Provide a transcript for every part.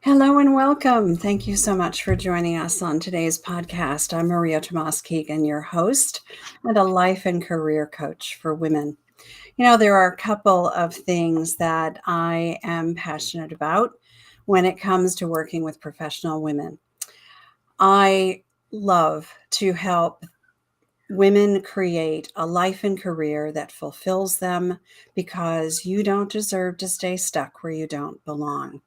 Hello and welcome. Thank you so much for joining us on today's podcast. I'm Maria Tomás-Keegan, your host and a life and career coach for women. There are a couple of things that I am passionate about when it comes to working with professional women. I love to help women create a life and career that fulfills them because you don't deserve to stay stuck where you don't belong.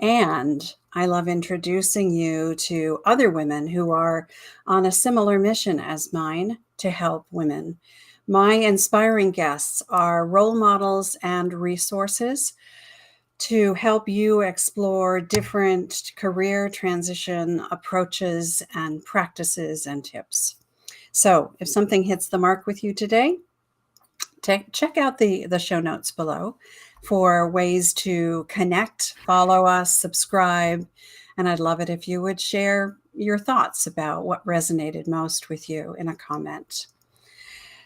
And I love introducing you to other women who are on a similar mission as mine to help women. My inspiring guests are role models and resources to help you explore different career transition approaches and practices and tips. So, if something hits the mark with you today, check out the show notes below for ways to connect, follow us, subscribe. And I'd love it if you would share your thoughts about what resonated most with you in a comment.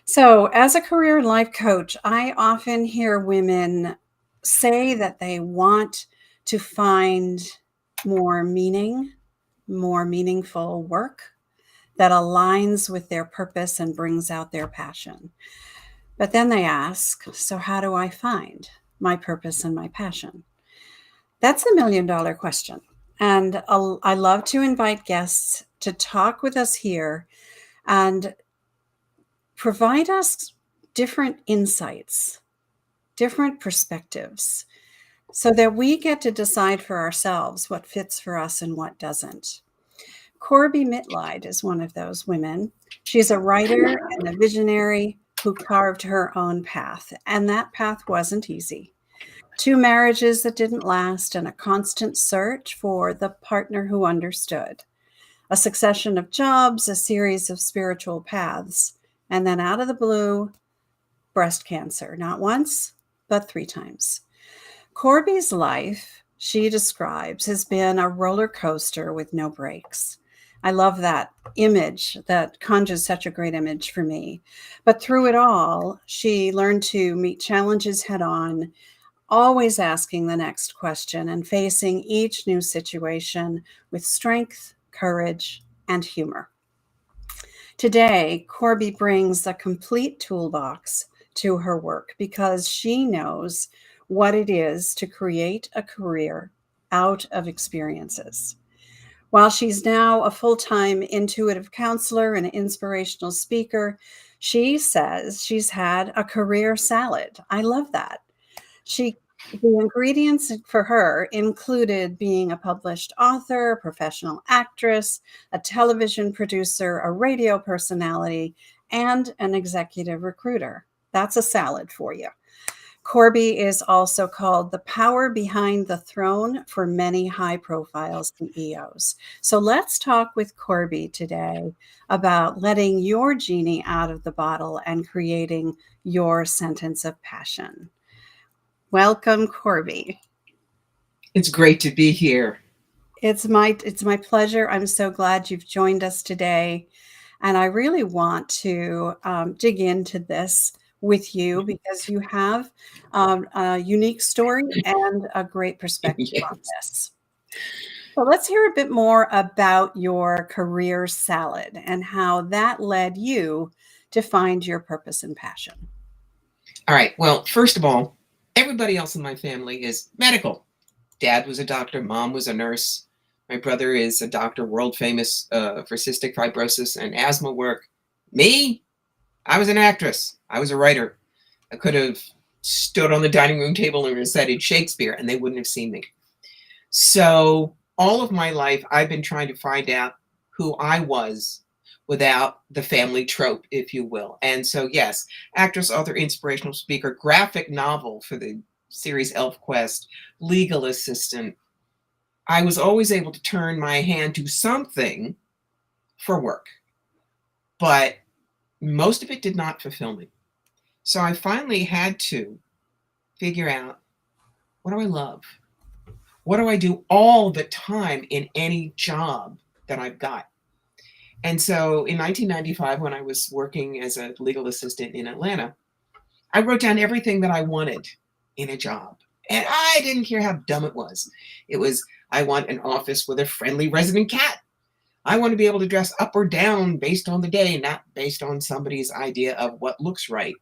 So, as a career and life coach, I often hear women say that they want to find more meaningful work that aligns with their purpose and brings out their passion. But then they ask, so how do I find my purpose and my passion? That's the $1,000,000 question. And I love to invite guests to talk with us here and provide us different insights, different perspectives, so that we get to decide for ourselves what fits for us and what doesn't. Corbie Mitleid is one of those women. She's a writer and a visionary who carved her own path, and that path wasn't easy. 2 marriages that didn't last and a constant search for the partner who understood. A succession of jobs, a series of spiritual paths, and then out of the blue, breast cancer, not once, but 3 times. Corbie's life, she describes, has been a roller coaster with no breaks. I love that image. That conjures such a great image for me. But through it all, she learned to meet challenges head on, always asking the next question and facing each new situation with strength, courage, and humor. Today, Corbie brings a complete toolbox to her work because she knows what it is to create a career out of experiences. While she's now a full-time intuitive counselor and inspirational speaker, she says she's had a career salad. I love that. The ingredients for her included being a published author, a professional actress, a television producer, a radio personality, and an executive recruiter. That's a salad for you. Corbie is also called the power behind the throne for many high-profile CEOs. So let's talk with Corbie today about letting your genie out of the bottle and creating your sentence of passion. Welcome, Corbie. It's great to be here. It's my pleasure. I'm so glad you've joined us today. And I really want to dig into this with you because you have a unique story and a great perspective on Yes. this. So let's hear a bit more about your career salad and how that led you to find your purpose and passion. All right. Well, first of all, everybody else in my family is medical. Dad was a doctor. Mom was a nurse. My brother is a doctor, world famous for cystic fibrosis and asthma work. Me, I was an actress. I was a writer. I could have stood on the dining room table and recited Shakespeare, and they wouldn't have seen me. So all of my life, I've been trying to find out who I was without the family trope, if you will. And so, yes, actress, author, inspirational speaker, graphic novel for the series ElfQuest, legal assistant. I was always able to turn my hand to something for work, but most of it did not fulfill me. So I finally had to figure out, what do I love? What do I do all the time in any job that I've got? And so in 1995, when I was working as a legal assistant in Atlanta, I wrote down everything that I wanted in a job. And I didn't care how dumb it was. I want an office with a friendly resident cat. I want to be able to dress up or down based on the day, not based on somebody's idea of what looks right.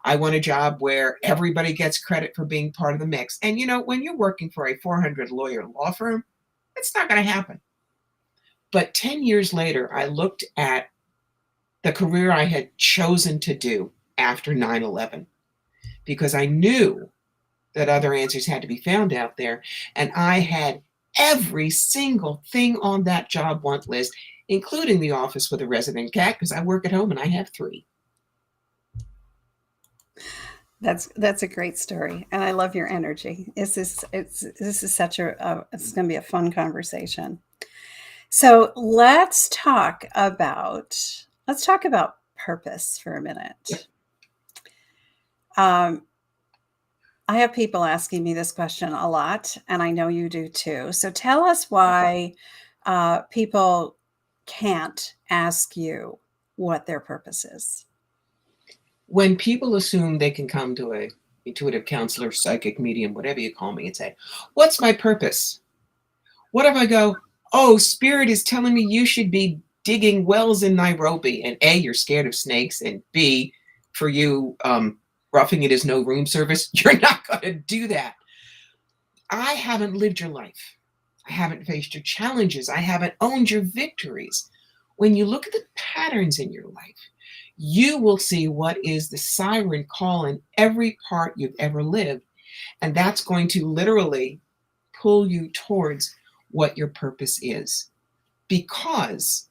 I want a job where everybody gets credit for being part of the mix. And when you're working for a 400 lawyer law firm, it's not going to happen. But 10 years later, I looked at the career I had chosen to do after 9/11 because I knew that other answers had to be found out there. And I had every single thing on that job want list, including the office with a resident cat, because I work at home and I have 3. That's a great story, and I love your energy. This is such it's going to be a fun conversation. So let's talk about purpose for a minute. I have people asking me this question a lot, and I know you do too. So tell us why people can't ask you what their purpose is. When people assume they can come to a intuitive counselor, psychic medium, whatever you call me, and say, "What's my purpose?" What if I go, "Oh, Spirit is telling me you should be digging wells in Nairobi," and A, you're scared of snakes, and B, for you, roughing it is no room service, you're not going to do that. I haven't lived your life. I haven't faced your challenges. I haven't owned your victories. When you look at the patterns in your life, you will see what is the siren call in every part you've ever lived. And that's going to literally pull you towards what your purpose is. Because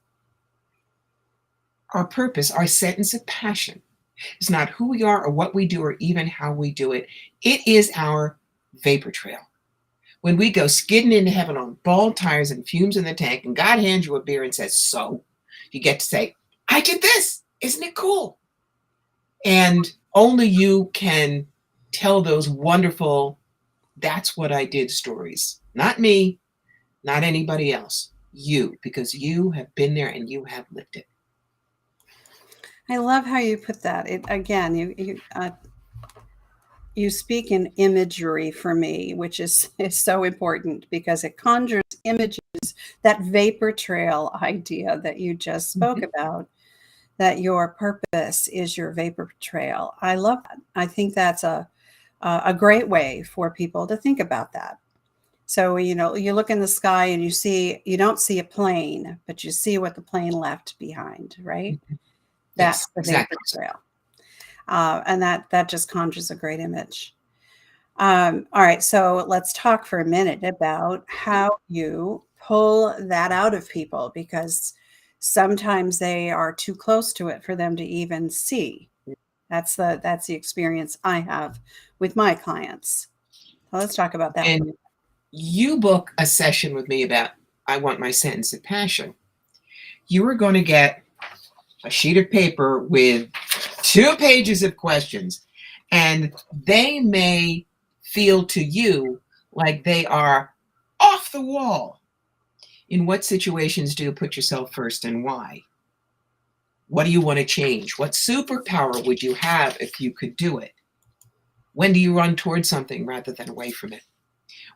our purpose, our sentence of passion, is not who we are or what we do or even how we do it. It is our vapor trail. When we go skidding into heaven on bald tires and fumes in the tank, and God hands you a beer and says, "So," you get to say, "I did this. Isn't it cool?" And only you can tell those wonderful, "That's what I did" stories. Not me, not anybody else. You, because you have been there and you have lived it. I love how you put that. You speak in imagery for me, which is so important because it conjures images, that vapor trail idea that you just spoke about, that your purpose is your vapor trail. I love that. I think that's a great way for people to think about that. So, you look in the sky and you don't see a plane, but you see what the plane left behind, right? That's the vapor trail. And that just conjures a great image. All right, so let's talk for a minute about how you pull that out of people, because sometimes they are too close to it for them to even see. That's the experience I have with my clients. So let's talk about that. And you book a session with me about, "I want my sentence of passion." You are going to get a sheet of paper with 2 pages of questions, and they may feel to you like they are off the wall. In what situations do you put yourself first and why? What do you want to change? What superpower would you have if you could do it? When do you run towards something rather than away from it?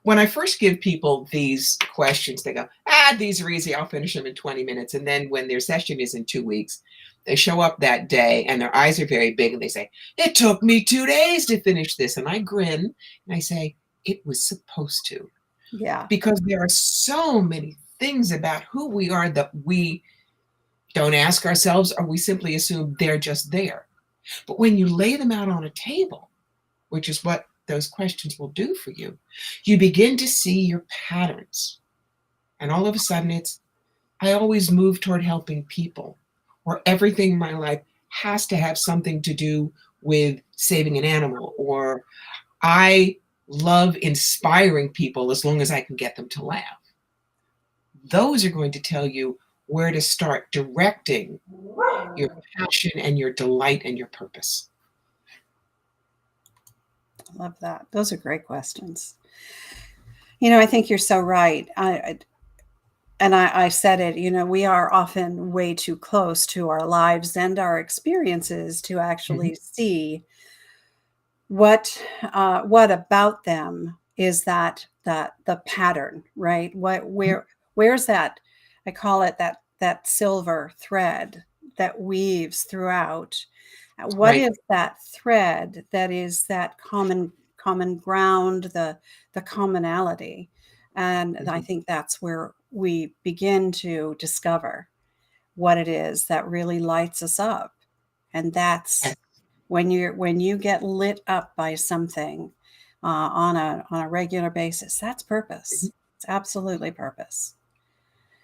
When I first give people these questions, they go, "These are easy. I'll finish them in 20 minutes. And then when their session is in 2 weeks, they show up that day and their eyes are very big and they say, "It took me 2 days to finish this." And I grin and I say, "It was supposed to." Yeah. Because there are so many things about who we are that we don't ask ourselves, or we simply assume they're just there. But when you lay them out on a table, which is what those questions will do for you, you begin to see your patterns. And all of a sudden I always move toward helping people, or everything in my life has to have something to do with saving an animal, or I love inspiring people as long as I can get them to laugh. Those are going to tell you where to start directing your passion and your delight and your purpose. I love that. Those are great questions. I think you're so right. I said it, we are often way too close to our lives and our experiences to actually see what about them is that the pattern, right? Where's that? I call it that silver thread that weaves throughout. What Right. is that thread that is that common ground, the commonality? And I Mhm. think that's where we begin to discover what it is that really lights us up. And Yes. that's when you get lit up by something on a regular basis, that's Mhm. purpose. It's absolutely purpose.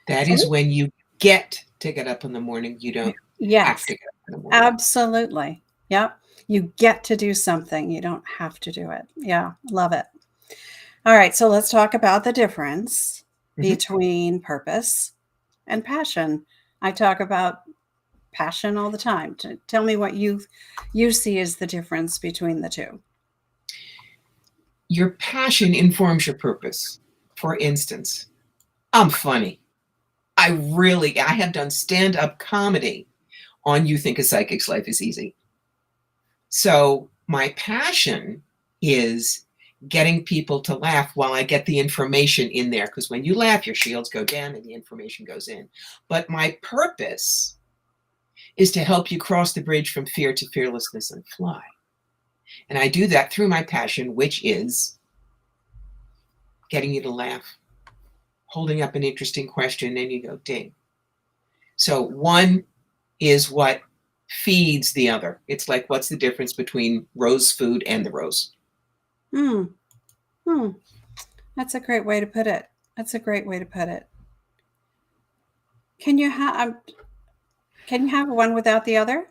That So is when you get to get up in the morning. You don't have yes, to get up in the morning. absolutely. Yep. You get to do something. You don't have to do it. Yeah, love it. All right, so let's talk about the difference Mhm. between purpose and passion. I talk about passion all the time. Tell me what you see as the difference between the two. Your passion informs your purpose. For instance, I'm funny. I have done stand-up comedy on You Think a Psychic's Life is Easy. So my passion is getting people to laugh while I get the information in there. Because when you laugh, your shields go down and the information goes in. But my purpose is to help you cross the bridge from fear to fearlessness and fly. And I do that through my passion, which is getting you to laugh, holding up an interesting question, and you go, ding. So one is what feeds the other. It's like, what's the difference between rose food and the rose? Hmm. Hmm. That's a great way to put it. That's a great way to put it. Can you have can you have one without the other?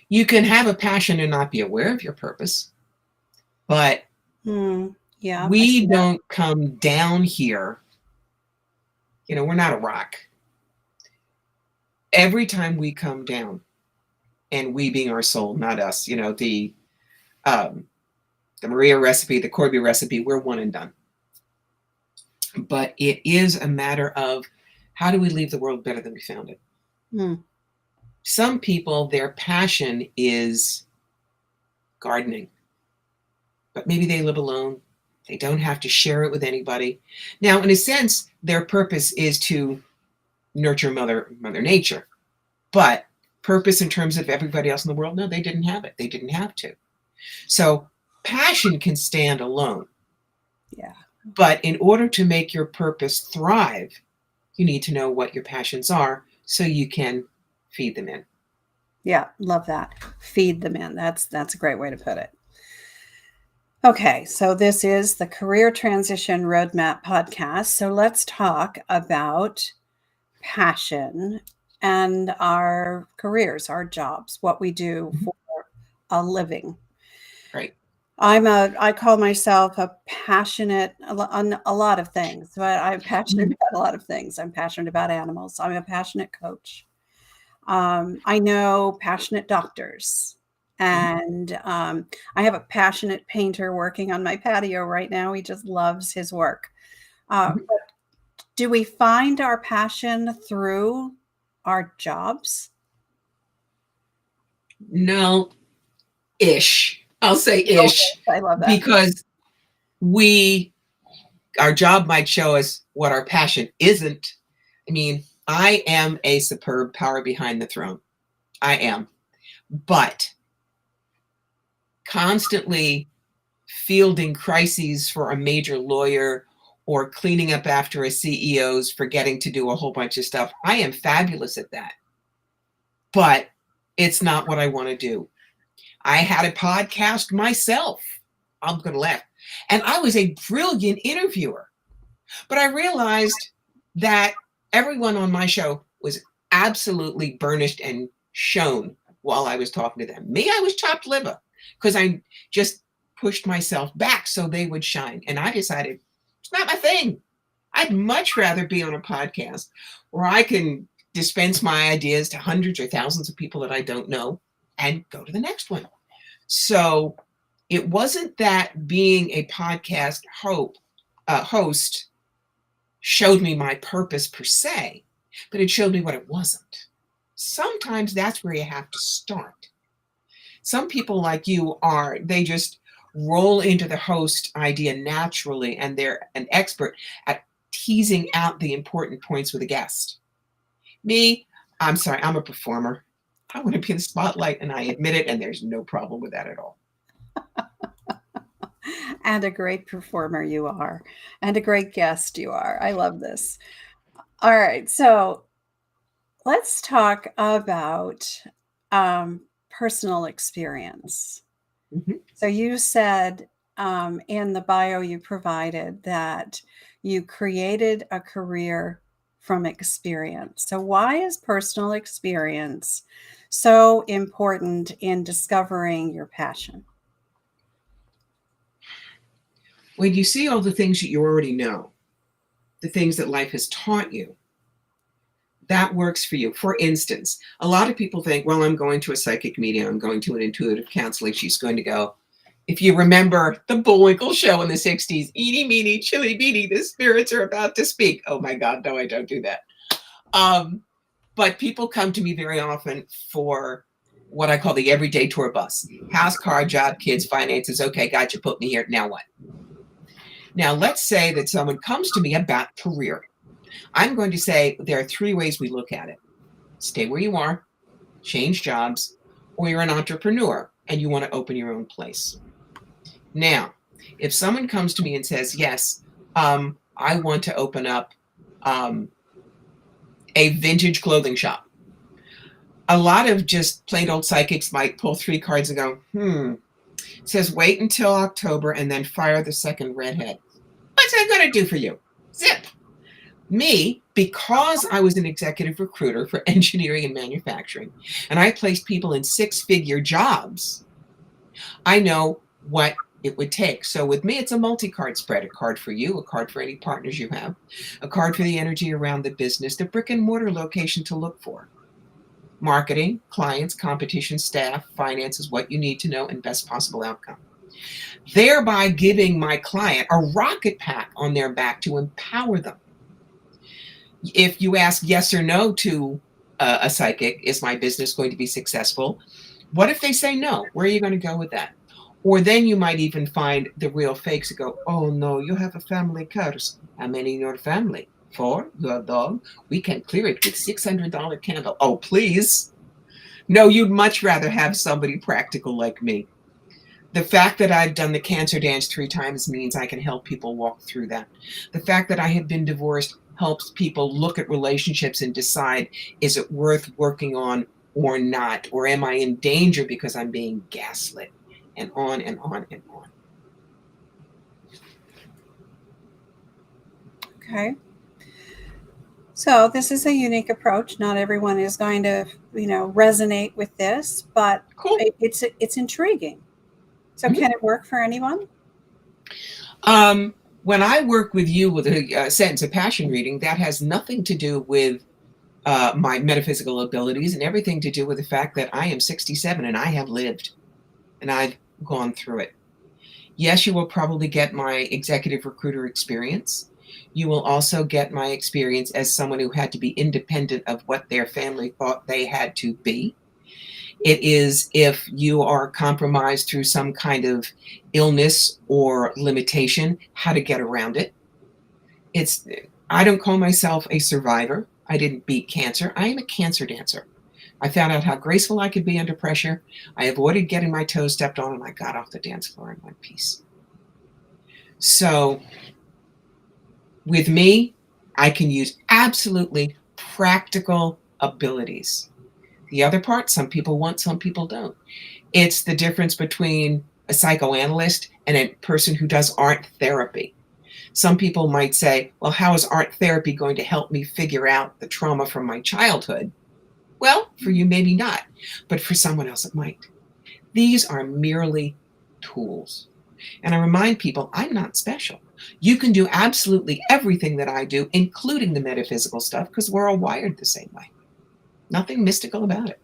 You can have a passion and not be aware of your purpose, but Hmm. Yeah, I we see that. don't come down here. We're not a rock. Every time we come down, and we being our soul, not us, um, the Maria recipe, the Corbie recipe, we're one and done. But it is a matter of how do we leave the world better than we found it? Hmm. Some people, their passion is gardening, but maybe they live alone. They don't have to share it with anybody. Now, in a sense, their purpose is to nurture Mother Nature. But purpose in terms of everybody else in the world, no, they didn't have it. They didn't have to. So passion can stand alone. Yeah. But in order to make your purpose thrive, you need to know what your passions are so you can feed them in. Yeah, love that. Feed them in. That's a great way to put it. Okay, so this is the Career Transition Roadmap podcast. So let's talk about passion and our careers, our jobs, what we do Mhm. for a living. Right. I call myself a passionate on a lot of things, but I'm passionate Mhm. about a lot of things. I'm passionate about animals. I'm a passionate coach. I know passionate doctors, Mhm. and I have a passionate painter working on my patio right now. He just loves his work. Mhm. But do we find our passion through our jobs? No, ish. I'll say ish I love that. because we our job might show us what our passion isn't. I mean, I am a superb power behind the throne. I am. But constantly fielding crises for a major lawyer or cleaning up after a CEO's forgetting to do a whole bunch of stuff, I am fabulous at that. But it's not what I want to do. I had a podcast myself. I'm going to laugh. And I was a brilliant interviewer. But I realized that everyone on my show was absolutely burnished and shown while I was talking to them. Me, I was chopped liver because I just pushed myself back so they would shine. And I decided it's not my thing. I'd much rather be on a podcast where I can dispense my ideas to hundreds or thousands of people that I don't know and go to the next one. So it wasn't that being a podcast host showed me my purpose per se, but it showed me what it wasn't. Sometimes that's where you have to start. Some people like you they just roll into the host idea naturally, and they're an expert at teasing out the important points with a guest. Me, I'm sorry, I'm a performer. I want to be in the spotlight, and I admit it, and there's no problem with that at all. And a great performer you are, and a great guest you are. I love this. All right, so let's talk about personal experience. Mhm. So you said in the bio you provided that you created a career from experience. So why is personal experience so important in discovering your passion? When you see all the things that you already know, the things that life has taught you, that works for you. For instance, a lot of people think, well, I'm going to a psychic meeting, I'm going to an intuitive counseling. She's going to go, if you remember the Bullwinkle show in the 60s, eeny, meeny, chilly, beany, the spirits are about to speak. Oh my God, no, I don't do that. But people come to me very often for what I call the everyday tour bus. House, car, job, kids, finances. Okay, gotcha, put me here. Now what? Now, let's say that someone comes to me about career. I'm going to say there are three ways we look at it. Stay where you are, change jobs, or you're an entrepreneur and you want to open your own place. Now, if someone comes to me and says, yes, I want to open up a vintage clothing shop. A lot of just plain old psychics might pull three cards and go, It says wait until October and then fire the second redhead. What's that going to do for you? Zip. Me, because I was an executive recruiter for engineering and manufacturing, and I placed people in six-figure jobs, I know what it would take. So with me, it's a multi-card spread, a card for you, a card for any partners you have, a card for the energy around the business, the brick and mortar location to look for, marketing, clients, competition, staff, finances, what you need to know, and best possible outcome. Thereby giving my client a rocket pack on their back to empower them. If you ask yes or no to a psychic, is my business going to be successful? What if they say no? Where are you going to go with that? Or then you might even find the real fakes who go, oh no, you have a family curse. How many in your family? 4? You have dog? We can clear it with $600 candle. Oh, please. No, you'd much rather have somebody practical like me. The fact that I've done the cancer dance 3 times means I can help people walk through that. The fact that I have been divorced helps people look at relationships and decide, is it worth working on or not? Or am I in danger because I'm being gaslit? And on and on and on. Okay. So this is a unique approach. Not everyone is going to, resonate with this, but Cool. it's intriguing. So Mhm. can it work for anyone? When I work with you with a sentence of passion reading, that has nothing to do with my metaphysical abilities and everything to do with the fact that I am 67 and I have lived and I've gone through it. Yes, you will probably get my executive recruiter experience. You will also get my experience as someone who had to be independent of what their family thought they had to be. It is if you are compromised through some kind of illness or limitation, how to get around it. I don't call myself a survivor. I didn't beat cancer. I am a cancer dancer. I found out how graceful I could be under pressure. I avoided getting my toes stepped on, and I got off the dance floor in one piece. So with me, I can use absolutely practical abilities. The other part, some people want, some people don't. It's the difference between a psychoanalyst and a person who does art therapy. Some people might say, well, how is art therapy going to help me figure out the trauma from my childhood? Well, for you, maybe not, but for someone else, it might. These are merely tools. And I remind people, I'm not special. You can do absolutely everything that I do, including the metaphysical stuff, because we're all wired the same way. Nothing mystical about it.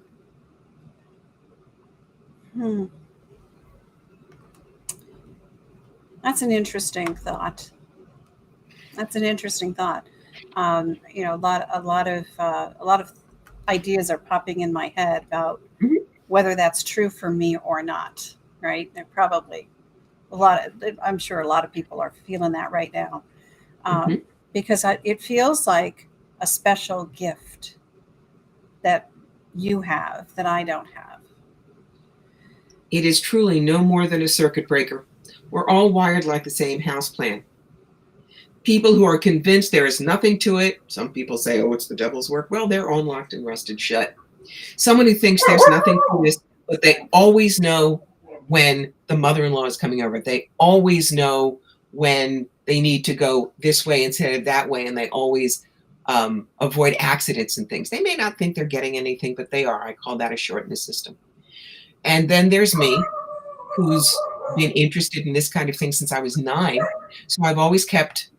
That's an interesting thought. A lot of ideas are popping in my head about Mhm. whether that's true for me or not. Right? They're probably I'm sure a lot of people are feeling that right now, Hmm. because it feels like a special gift that you have that I don't have. It is truly no more than a circuit breaker. We're all wired like the same house plan. People who are convinced there is nothing to it, some people say, oh, it's the devil's work. Well, they're all locked and rusted shut. Someone who thinks there's nothing to this, but they always know when the mother-in-law is coming over. They always know when they need to go this way instead of that way, and they always avoid accidents and things. They may not think they're getting anything, but they are. I call that a short in the system. And then there's me, who's been interested in this kind of thing since I was 9. So I've always kept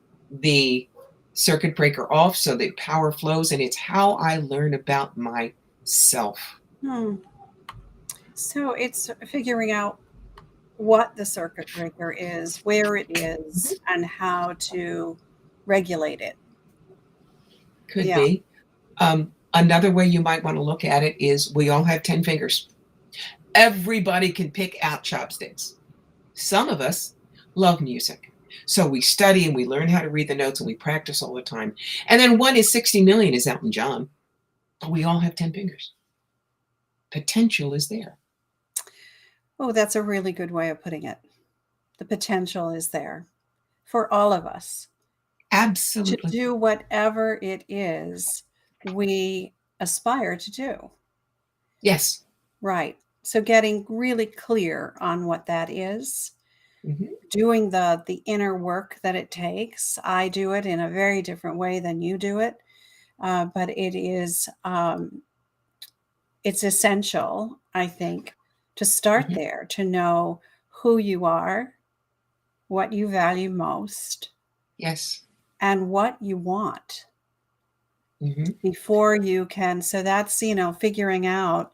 the circuit breaker off so the power flows, and it's how I learn about myself. Hmm. So it's figuring out what the circuit breaker is, where it is, and how to regulate it. Could Yeah. be. Another way you might want to look at it is we all have 10 fingers. Everybody can pick out chopsticks. Some of us love music. So we study and we learn how to read the notes and we practice all the time. And then 1 is 60 million is Elton John. But we all have 10 fingers. Potential is there. Oh, that's a really good way of putting it. The potential is there for all of us to Absolutely. do whatever it is we aspire to do. Yes. Right. So getting really clear on what that is, Mhm. doing the inner work that it takes. I do it in a very different way than you do it, but it's essential, I think, to start Mhm. there, to know who you are, what you value most, Yes. and what you want Mhm. before you can. So that's, figuring out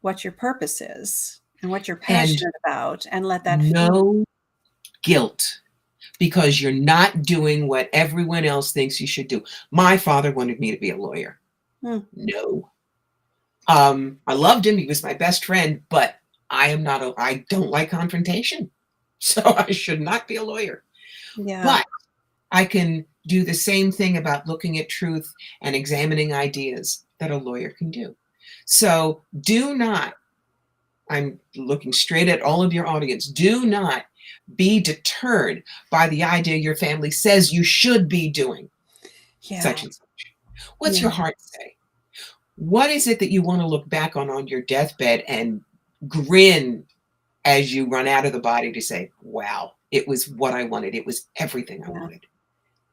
what your purpose is and what you're And passionate about, and let that feed. no guilt because you're not doing what everyone else thinks you should do. My father wanted me to be a lawyer. Hmm. No. I loved him. He was my best friend, but I don't like confrontation. So I should not be a lawyer. Yeah. But I can do the same thing about looking at truth and examining ideas that a lawyer can do. So do not, I'm looking straight at all of your audience, do not be deterred by the idea your family says you should be doing Yeah. such and such. What's Yeah. your heart say? What is it that you want to look back on your deathbed and grin as you run out of the body to say, wow, it was what I wanted. It was everything I Yeah. wanted.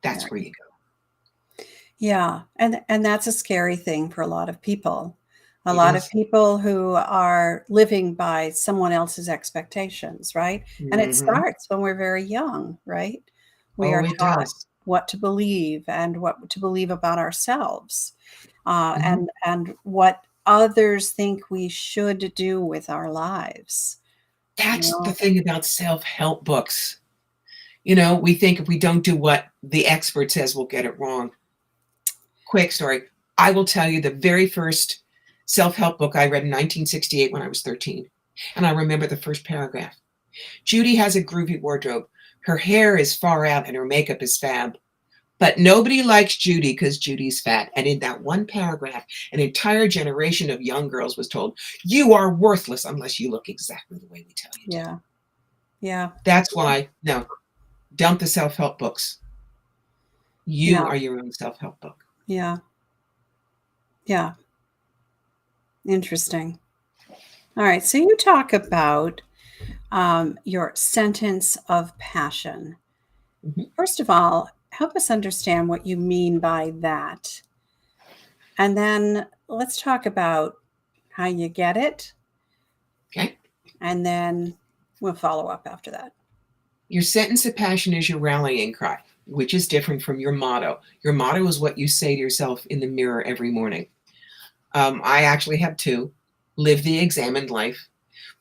That's Yeah. where you go. Yeah. And that's a scary thing for a lot of people. A It lot of is. people who are living by someone else's expectations, right? And it Mm-hmm. starts when we're very young, right? We Oh, are it taught does. what to believe and what to believe about ourselves, Mm-hmm. and what others think we should do with our lives. You That's the know? thing about self-help books. We think if we don't do what the expert says, we'll get it wrong. Quick story. I will tell you the very first self-help book I read in 1968 when I was 13. And I remember the first paragraph. Judy has a groovy wardrobe. Her hair is far out and her makeup is fab. But nobody likes Judy because Judy's fat. And in that one paragraph, an entire generation of young girls was told, you are worthless unless you look exactly the way we tell you to. Yeah. Yeah. That's why, no, dump the self-help books. You Yeah. are your own self-help book. Yeah. Yeah. Interesting. All right. So you talk about your sentence of passion. Mhm. First of all, help us understand what you mean by that. And then let's talk about how you get it. Okay. And then we'll follow up after that. Your sentence of passion is your rallying cry, which is different from your motto. Your motto is what you say to yourself in the mirror every morning. I actually have two: live the examined life.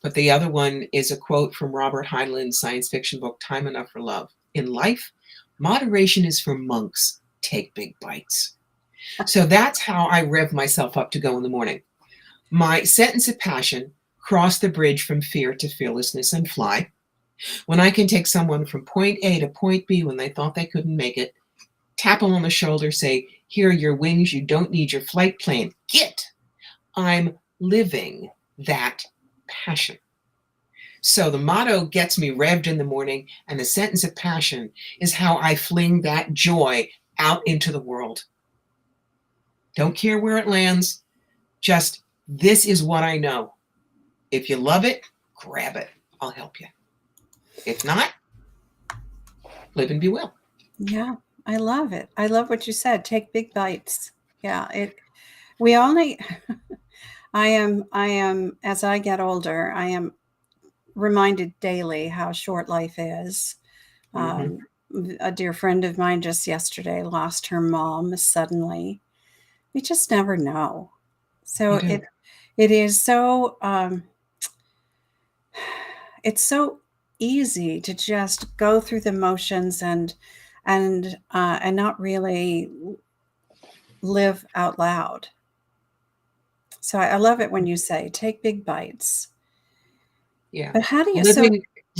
But the other one is a quote from Robert Heinlein's science fiction book, Time Enough for Love. In life, moderation is for monks. Take big bites. So that's how I rev myself up to go in the morning. My sentence of passion: cross the bridge from fear to fearlessness and fly. When I can take someone from point A to point B when they thought they couldn't make it, tap them on the shoulder, say, here are your wings, you don't need your flight plan, get. I'm living that passion. So the motto gets me revved in the morning, and the sentence of passion is how I fling that joy out into the world. Don't care where it lands, just this is what I know. If you love it, grab it. I'll help you. If not, live and be well. Yeah, I love it. I love what you said. Take big bites. Yeah, we only I am as I get older, I am reminded daily how short life is. Mm-hmm. A dear friend of mine just yesterday lost her mom suddenly. We just never know. So it is so it's so easy to just go through the motions and not really live out loud. So I love it when you say take big bites. Yeah. But how do you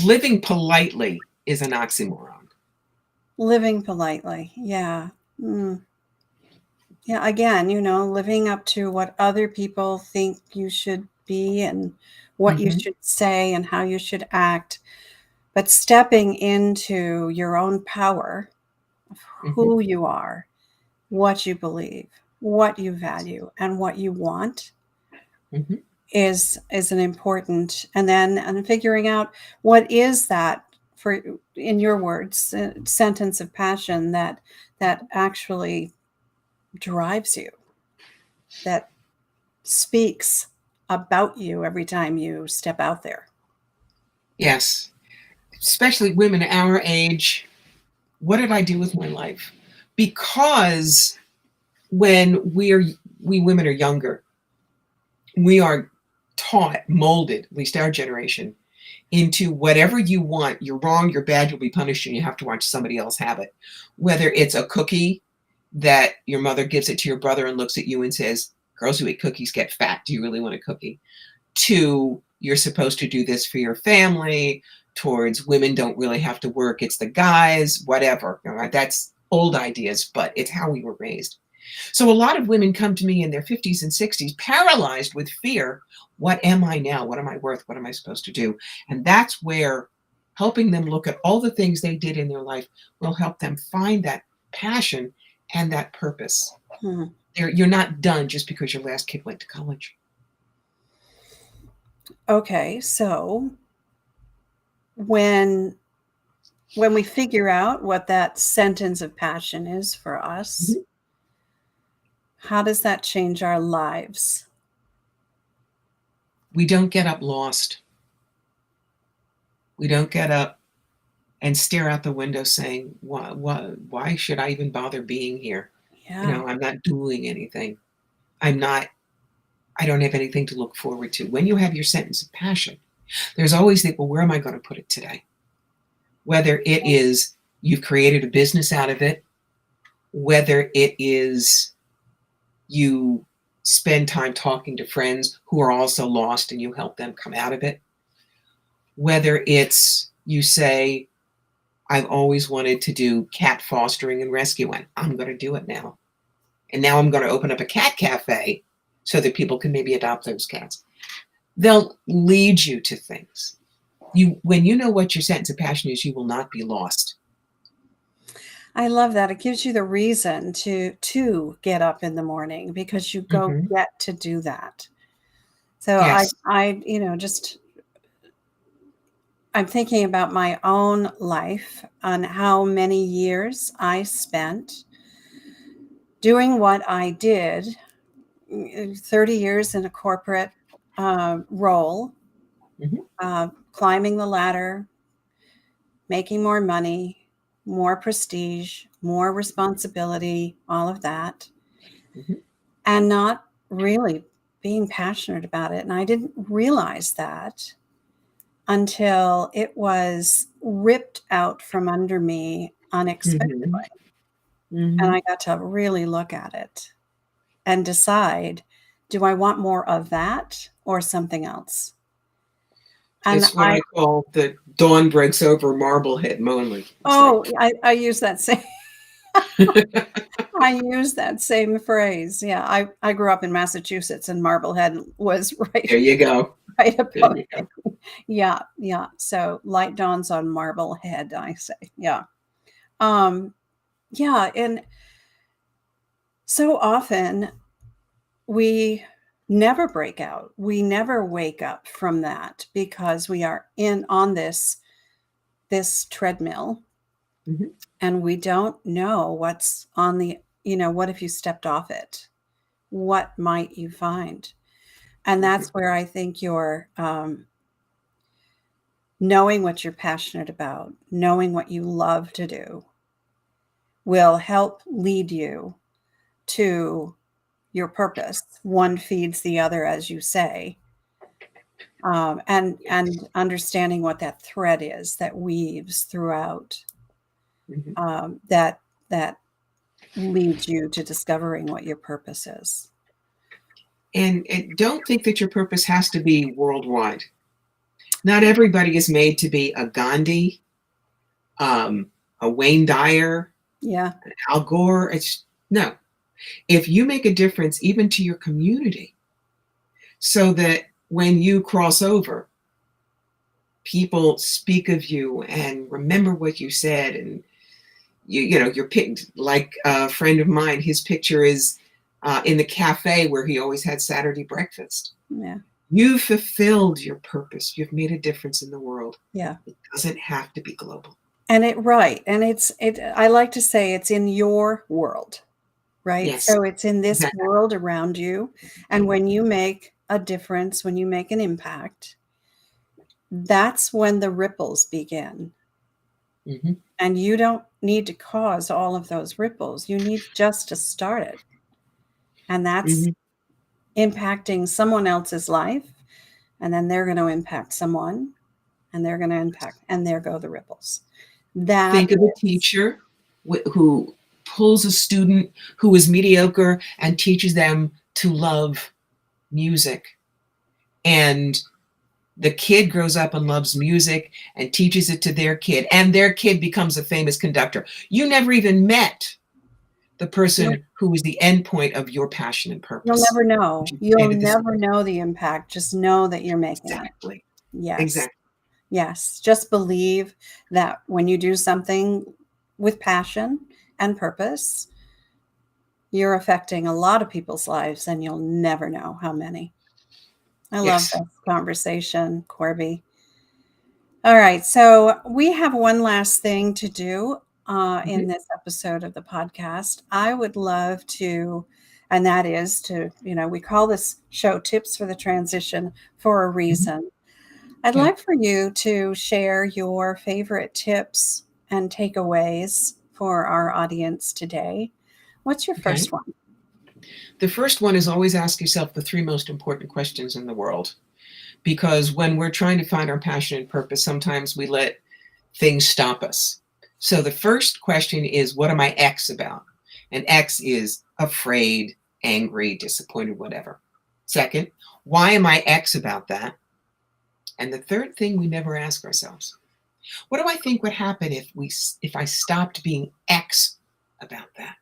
Living politely is an oxymoron. living politely? Yeah. Yeah, again, living up to what other people think you should be and what you should say and how you should act, but stepping into your own power of who you are, what you believe, what you value, and what you want is an important, and figuring out what is that, for in your words, sentence of passion that actually drives you, that speaks about you every time you step out there. Yes. Especially women our age. What did I do with my life? Because when we women are younger, we are taught, molded, at least our generation, into whatever you want. You're wrong, you're bad, you'll be punished, and you have to watch somebody else have it. Whether it's a cookie that your mother gives it to your brother and looks at you and says, girls who eat cookies get fat. Do you really want a cookie? To you're supposed to do this for your family, towards women don't really have to work. It's the guys, whatever. That's old ideas, but it's how we were raised. So a lot of women come to me in their 50s and 60s, paralyzed with fear. What am I now? What am I worth? What am I supposed to do? And that's where helping them look at all the things they did in their life will help them find that passion and that purpose. You're not done just because your last kid went to college. Okay, so when we figure out what that sentence of passion is for us, how does that change our lives? We don't get up lost. We don't get up and stare out the window saying, why should I even bother being here? Yeah. I'm not doing anything. I don't have anything to look forward to. When you have your sentence of passion, there's always the, well, where am I going to put it today? Whether it is you've created a business out of it, whether it is you spend time talking to friends who are also lost and you help them come out of it, whether it's you say, I've always wanted to do cat fostering and rescuing. I'm going to do it now. And now I'm going to open up a cat cafe so that people can maybe adopt those cats. They'll lead you to things. When you know what your sentence of passion is, you will not be lost. I love that. It gives you the reason to get up in the morning because you go get to do that. So yes. I'm thinking about my own life on how many years I spent doing what I did, 30 years in a corporate role, climbing the ladder, making more money, more prestige, more responsibility, all of that, and not really being passionate about it. And I didn't realize that until it was ripped out from under me unexpectedly. And I got to really look at it and decide, do I want more of that or something else? And It's what I call the dawn breaks over Marblehead moment. I use that same I use that same phrase. Yeah, I grew up in Massachusetts, and Marblehead was There you go. right There above you it. go. Yeah, yeah. So light dawns on Marblehead, I say. Yeah. Um, yeah, and so often we never break out. We never wake up from that because we are in on this treadmill, Mhm. and we don't know what's on what if you stepped off it? What might you find? And Mhm. that's where I think your knowing what you're passionate about, knowing what you love to do, will help lead you to your purpose. One feeds the other, as you say, and understanding what that thread is that weaves throughout, Mhm. that leads you to discovering what your purpose is. And don't think that your purpose has to be worldwide. Not everybody is made to be a Gandhi, a Wayne Dyer, Yeah, an Al Gore. It's no. If you make a difference even to your community, so that when you cross over, people speak of you and remember what you said, and you're picked. Like a friend of mine, his picture is in the cafe where he always had Saturday breakfast. yeah, You fulfilled your purpose. You've made a difference in the world. yeah. It doesn't have to be global. And I like to say it's in your world, right? Yes, So it's in this exactly. world around you. And when you make a difference, when you make an impact, that's when the ripples begin. Hmm. And you don't need to cause all of those ripples. You need just to start it. And that's Hmm. impacting someone else's life. And then they're going to impact someone, and they're going to impact, and there go the ripples. That Think of a is, teacher who pulls a student who is mediocre and teaches them to love music. And the kid grows up and loves music and teaches it to their kid, and their kid becomes a famous conductor. You never even met the you'll, person who is the end point of your passion and you'll purpose. never know. You You'll planted the never seed. know the impact. Just know that you're making it. Exactly. Yes. Exactly. Yes. Just believe that when you do something with passion and purpose, you're affecting a lot of people's lives, and you'll never know how many. I love Yes. this conversation, Corbie. All right. So we have one last thing to do Mhm. in this episode of the podcast. I would love to, and that is to, we call this show Tips for the Transition for a Mhm. reason. I'd Okay. like for you to share your favorite tips and takeaways for our audience today. What's your Okay. first one? The first one is always ask yourself the three most important questions in the world. Because when we're trying to find our passion and purpose, sometimes we let things stop us. So the first question is, what am I X about? And X is afraid, angry, disappointed, whatever. Second, why am I X about that? And the third thing we never ask ourselves, what do I think would happen if I stopped being X about that?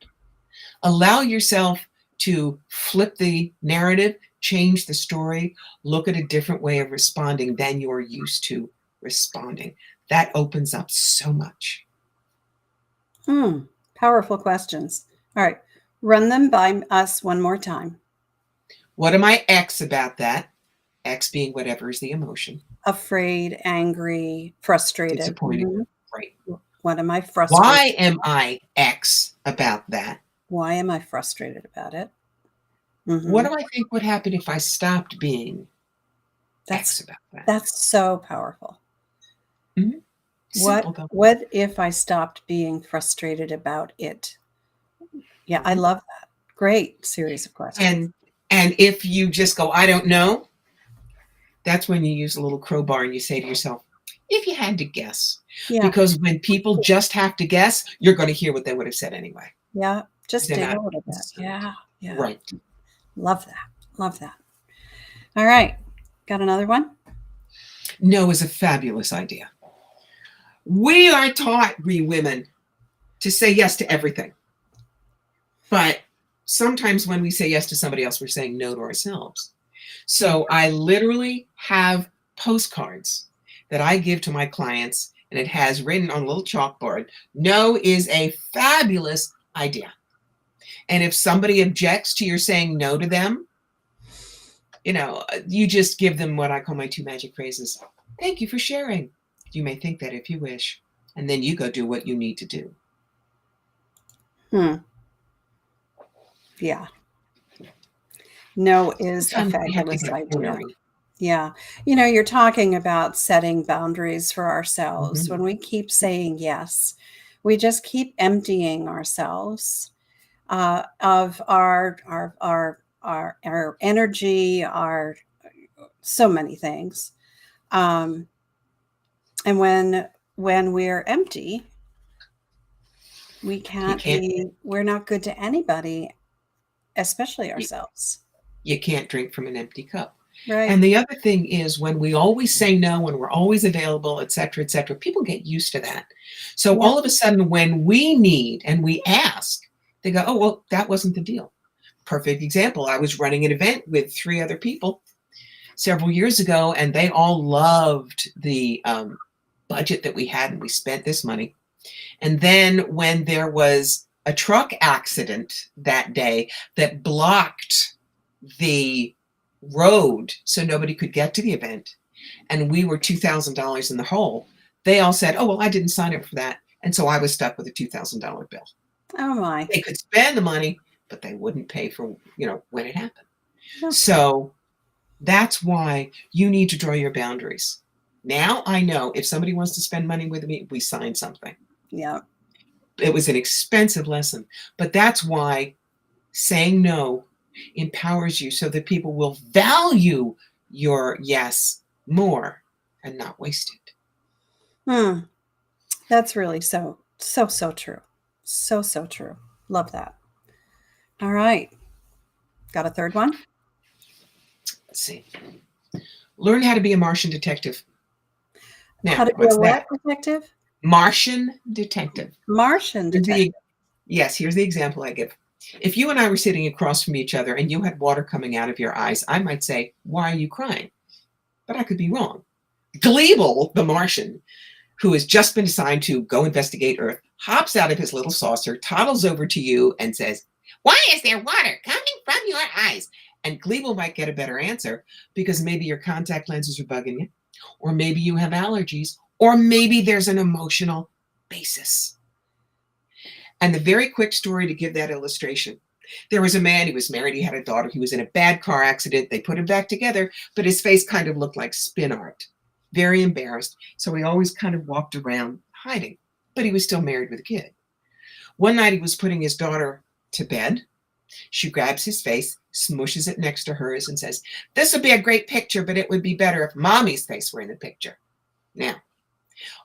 Allow yourself to flip the narrative, change the story, look at a different way of responding than you're used to responding. That opens up so much. Powerful questions. All right. Run them by us one more time. What am I X about that? X being whatever is the emotion. Afraid, angry, frustrated. Disappointed. Right. What am I frustrated? Why am I X about that? Why am I frustrated about it? What hmm do I think would happen if I stopped being That's X about that? that's so powerful. Mhm. What Simple though. what if I stopped being frustrated about it? Yeah, I Mhm. love that. Great series of questions. And and if you just go, I don't know, that's when you use a little crowbar and you say to yourself, if you had to guess. Yeah, Because when people just have to guess, you're going to hear what they would have said anyway. yeah. Just They're dig not a little bit. concerned. Yeah, yeah. Right. Love that. Love that. All right. Got another one? No is a fabulous idea. We are taught, we women, to say yes to everything. But sometimes when we say yes to somebody else, we're saying no to ourselves. So I literally have postcards that I give to my clients, and it has written on a little chalkboard, no is a fabulous idea. And if somebody objects to your saying no to them, you just give them what I call my 2 magic phrases. Thank you for sharing. You may think that if you wish. And then you go do what you need to do. Yeah. No is a fabulous idea. Yeah. You're talking about setting boundaries for ourselves. Mm-hmm. When we keep saying yes, we just keep emptying ourselves of our energy, our so many things. And when we're empty, we're not good to anybody, especially ourselves. You can't drink from an empty cup. Right. And the other thing is, when we always say no, when we're always available, et cetera, people get used to that. So all of a sudden, when we need and we ask, they go, oh, well, that wasn't the deal. Perfect example. I was running an event with 3 other people several years ago, and they all loved the budget that we had, and we spent this money. And then when there was a truck accident that day that blocked the road so nobody could get to the event, and we were $2,000 in the hole, they all said, oh, well, I didn't sign up for that. And so I was stuck with a $2,000 bill. Oh, my. They could spend the money, but they wouldn't pay for, when it happened. Okay. So that's why you need to draw your boundaries. Now I know if somebody wants to spend money with me, we sign something. Yeah. It was an expensive lesson, but that's why saying no empowers you so that people will value your yes more and not waste it. That's really so true. So true. Love that. All right. Got a third one? Let's see. Learn how to be a Martian detective. Now, how to be a what detective? Martian detective. Martian detective. Yes, here's the example I give. If you and I were sitting across from each other and you had water coming out of your eyes, I might say, why are you crying? But I could be wrong. Gleeble, the Martian, who has just been assigned to go investigate Earth, hops out of his little saucer, toddles over to you and says, why is there water coming from your eyes? And Gleeble might get a better answer because maybe your contact lenses are bugging you, or maybe you have allergies, or maybe there's an emotional basis. And the very quick story to give that illustration. There was a man, he was married, he had a daughter, he was in a bad car accident. They put him back together, but his face kind of looked like spin art. Very embarrassed. So he always kind of walked around hiding, but he was still married with a kid. One night he was putting his daughter to bed. She grabs his face, smushes it next to hers and says, this would be a great picture, but it would be better if mommy's face were in the picture. Now,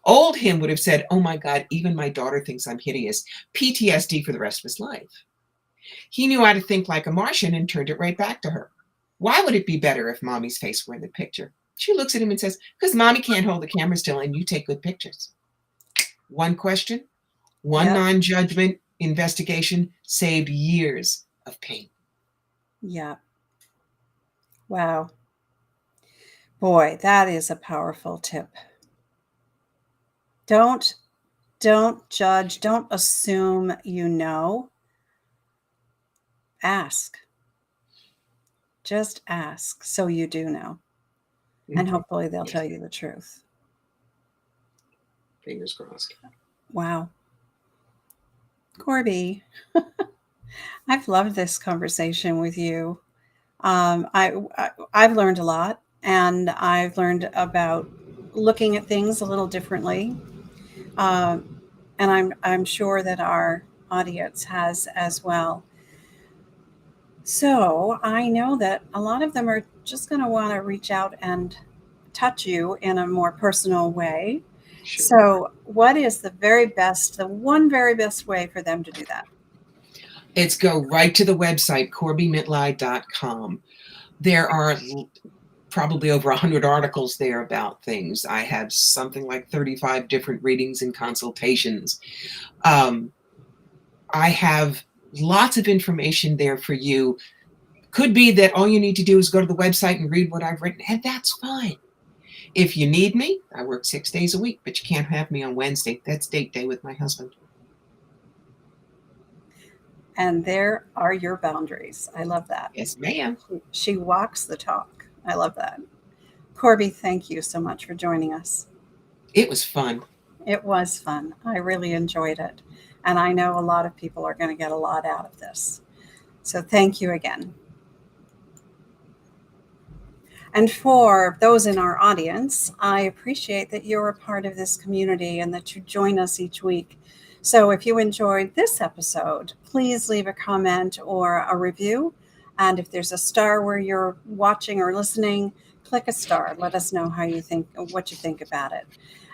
old him would have said, oh my God, even my daughter thinks I'm hideous. PTSD for the rest of his life. He knew how to think like a Martian and turned it right back to her. Why would it be better if mommy's face were in the picture? She looks at him and says, because mommy can't hold the camera still and you take good pictures. One question, one non-judgment investigation saved years of pain. Yeah. Wow. Boy, that is a powerful tip. Don't judge. Don't assume you know. Ask. Just ask so you do know. Mm-hmm. And hopefully they'll tell you the truth. Fingers crossed. Wow. Corbie, I've loved this conversation with you. I've learned a lot, and I've learned about looking at things a little differently. And I'm sure that our audience has as well. So I know that a lot of them are just going to want to reach out and touch you in a more personal way. Sure. So what is the one very best way for them to do that? It's go right to the website, CorbieMitleid.com. There are probably over 100 articles there about things. I have something like 35 different readings and consultations. I have lots of information there for you. Could be that all you need to do is go to the website and read what I've written, and that's fine. If you need me, I work 6 days a week, but you can't have me on Wednesday. That's date day with my husband. And there are your boundaries. I love that. Yes, ma'am. She walks the talk. I love that. Corbie, thank you so much for joining us. It was fun. It was fun. I really enjoyed it. And I know a lot of people are going to get a lot out of this. So thank you again. And for those in our audience, I appreciate that you're a part of this community and that you join us each week. So if you enjoyed this episode, please leave a comment or a review. And if there's a star where you're watching or listening, click a star. Let us know how you think, what you think about it.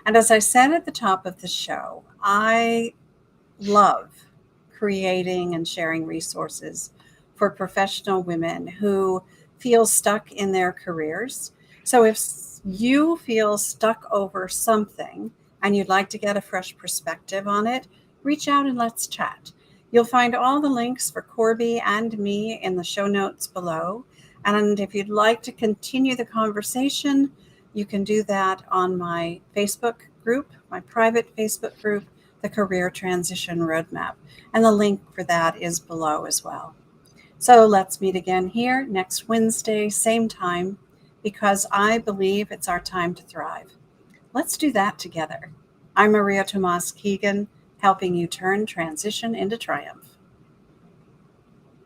And as I said at the top of the show, I love creating and sharing resources for professional women who feel stuck in their careers. So if you feel stuck over something and you'd like to get a fresh perspective on it, reach out and let's chat. You'll find all the links for Corbie and me in the show notes below. And if you'd like to continue the conversation, you can do that on my Facebook group, my private Facebook group, the Career Transition Roadmap. And the link for that is below as well. So let's meet again here next Wednesday, same time, because I believe it's our time to thrive. Let's do that together. I'm Maria Tomás-Keegan, helping you turn transition into triumph.